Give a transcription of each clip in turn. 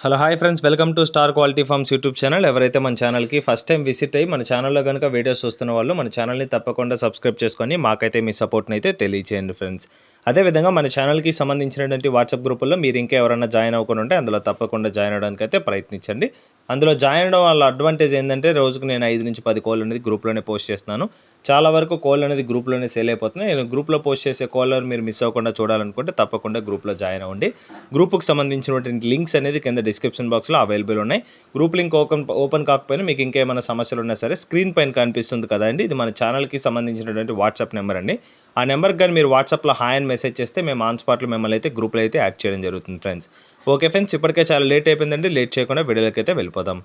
Hello hi friends, welcome to star quality farms YouTube channel. ఎవరైతే మన ఛానల్కి first time visit అయ్యి మన ఛానల్లో కనుక వీడియోస్ చూస్తున్న వాళ్ళు మన ఛానల్ని తప్పకుండా సబ్స్క్రైబ్ చేసుకొని మాకైతే మీ సపోర్ట్ని అయితే తెలియచేయండి ఫ్రెండ్స్. అదేవిధంగా మన ఛానల్కి సంబంధించినటువంటి వాట్సాప్ గ్రూపుల్లో మీరు ఇంకా ఎవరైనా జాయిన్ అవ్వకుండా ఉంటే అందులో తప్పకుండా జాయిన్ అవ్వడానికి అయితే ప్రయత్నించండి. అందులో జాయిన్ అవ్వడం వల్ల అడ్వాంటేజ్ ఏంటంటే రోజుకు నేను 5 నుంచి 10 కోళ్ళు అనేది గ్రూప్లోనే పోస్ట్ చేస్తున్నాను. చాలా వరకు కోళ్ళు అనేది గ్రూప్లోనే సేల్ అయిపోతున్నాయి. నేను గ్రూప్లో పోస్ట్ చేసే కోళ్ళని మీరు మిస్ అవ్వకుండా చూడాలనుకుంటే తప్పకుండా గ్రూప్లో జాయిన్ అవ్వండి. గ్రూప్కి సంబంధించినటువంటి లింక్స్ అనేది కింద డిస్క్రిప్షన్ బాక్స్లో అవైలబుల్ ఉన్నాయి. గ్రూప్ లింక్ ఓపెన్ కాకపోయినా మీకు ఇంకేమైనా సమస్యలు ఉన్నా సరే స్క్రీన్ పైన కనిపిస్తుంది కదండి, ఇది మన ఛానల్కి సంబంధించినటువంటి వాట్సాప్ నెంబర్ అండి. ఆ నెంబర్కి కానీ మీరు వాట్సాప్లో హాయ్ అని మెసేజ్ చేస్తే మేము ఆన్ స్పాట్లో మిమ్మల్ని అయితే గ్రూప్లో అయితే యాడ్ చేయడం జరుగుతుంది ఫ్రెండ్స్. ఓకే ఫ్రెండ్స్, ఇప్పటికే చాలా లేట్ అయిపోయిందండి. లేట్ చేయకుండా వీడియోలోకి అయితే వెళ్ళిపోదాం.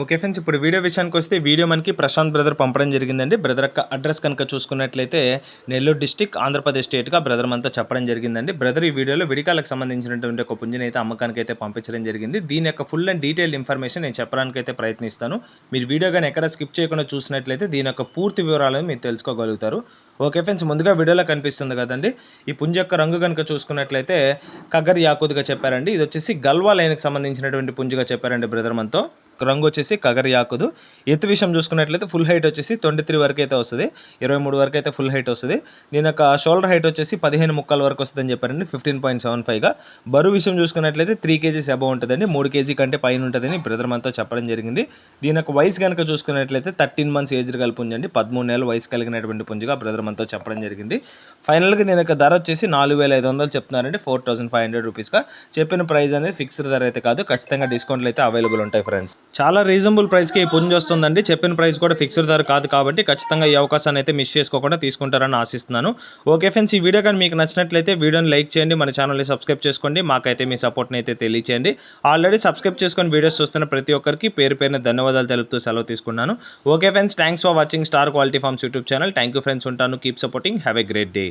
ఓకే ఫ్రెండ్స్, ఇప్పుడు వీడియో విషయానికి వస్తే వీడియో మనకి ప్రశాంత్ బ్రదర్ పంపడం జరిగిందండి. బ్రదర్ యొక్క అడ్రస్ కనుక చూసుకున్నట్లయితే నెల్లూరు డిస్టిక్ ఆంధ్రప్రదేశ్ స్టేట్గా బ్రదర్ మనతో చెప్పడం జరిగిందండి. బ్రదర్ ఈ వీడియోలో విడికాలకు సంబంధించినటువంటి ఒక పుంజిని అయితే అమ్మకానికి అయితే పంపించడం జరిగింది. దీని యొక్క ఫుల్ అండ్ డీటెయిల్ ఇన్ఫర్మేషన్ నేను చెప్పడానికి అయితే ప్రయత్నిస్తాను. మీరు వీడియో కానీ ఎక్కడ స్కిప్ చేయకుండా చూసినట్లయితే దీని యొక్క పూర్తి వివరాలను మీరు తెలుసుకోగలుగుతారు. ఓకే ఫ్రెండ్స్, ముందుగా వీడియోలో కనిపిస్తుంది కదండి, ఈ పుంజ యొక్క రంగు కనుక చూసుకున్నట్లయితే కగర్ యాకుద్గా చెప్పారండి. ఇది వచ్చేసి గల్వా లైన్కి సంబంధించినటువంటి పుంజుగా చెప్పారండి బ్రదర్ మనతో. రంగు వచ్చేసి కగర్ యాకుదు. ఎత్తు విషయం చూసుకున్నట్లయితే ఫుల్ హైట్ వచ్చేసి 23 వరకు అయితే వస్తుంది, 23 వరకు అయితే ఫుల్ హైట్ వస్తుంది. దీని యొక్క షోల్డర్ హైట్ వచ్చేసి 15 ముక్కల వరకు వస్తుందని చెప్పారండి, 15.75గా. బరువు విషయం చూసుకున్నట్లయితే 3 kgs అబవ్ ఉంటుందండి, 3 kg కంటే పైన ఉంటుందని బ్రదర్ మనతో చెప్పడం జరిగింది. దీని యొక్క వయసు కనుక చూసుకున్నట్లయితే 13 months ఏజ్ గల పుంజండి, 13 నెలల వయసు కలిగినటువంటి పుంజుగా బ్రదర్ మనతో చెప్పడం జరిగింది. ఫైనల్గా దీని యొక్క ధర వచ్చేసి 4,500 చెప్తున్నారండి, 4,500 రూపీస్గా. చెప్పిన ప్రైస్ అనేది ఫిక్స్డ్ ధర అయితే కాదు, ఖచ్చితంగా డిస్కౌంట్లు అయితే అవైలబుల్ ఉంటాయి ఫ్రెండ్స్. చాలా రీజనబుల్ ప్రైస్కి ఈ పుంజు వస్తుందండి. చెప్పిన ప్రైస్ కూడా ఫిక్స్డ్ ధర కాదు కాబట్టి ఖచ్చితంగా ఈ అవకాశాన్ని అయితే మిస్ చేసుకోకుండా తీసుకుంటారని ఆశిస్తున్నాను. ఓకే ఫ్రెండ్స్, ఈ వీడియో కానీ మీకు నచ్చినట్లయితే వీడియోని లైక్ చేయండి, మన ఛానల్ని సబ్స్క్రైబ్ చేసుకోండి, మాకైతే మీ సపోర్ట్ని అయితే తెలియచేయండి. ఆల్రెడీ సబ్స్క్రైబ్ చేసుకొని వీడియోస్ చూస్తున్న ప్రతి ఒక్కరికి పేరు పేరున ధన్యవాదాలు తెలుపుతూ సెలవు తీసుకున్నాను. Okay friends, thanks for watching star quality farms YouTube channel. Thank you friends, ఉంటాను. Keep supporting. Have a great day.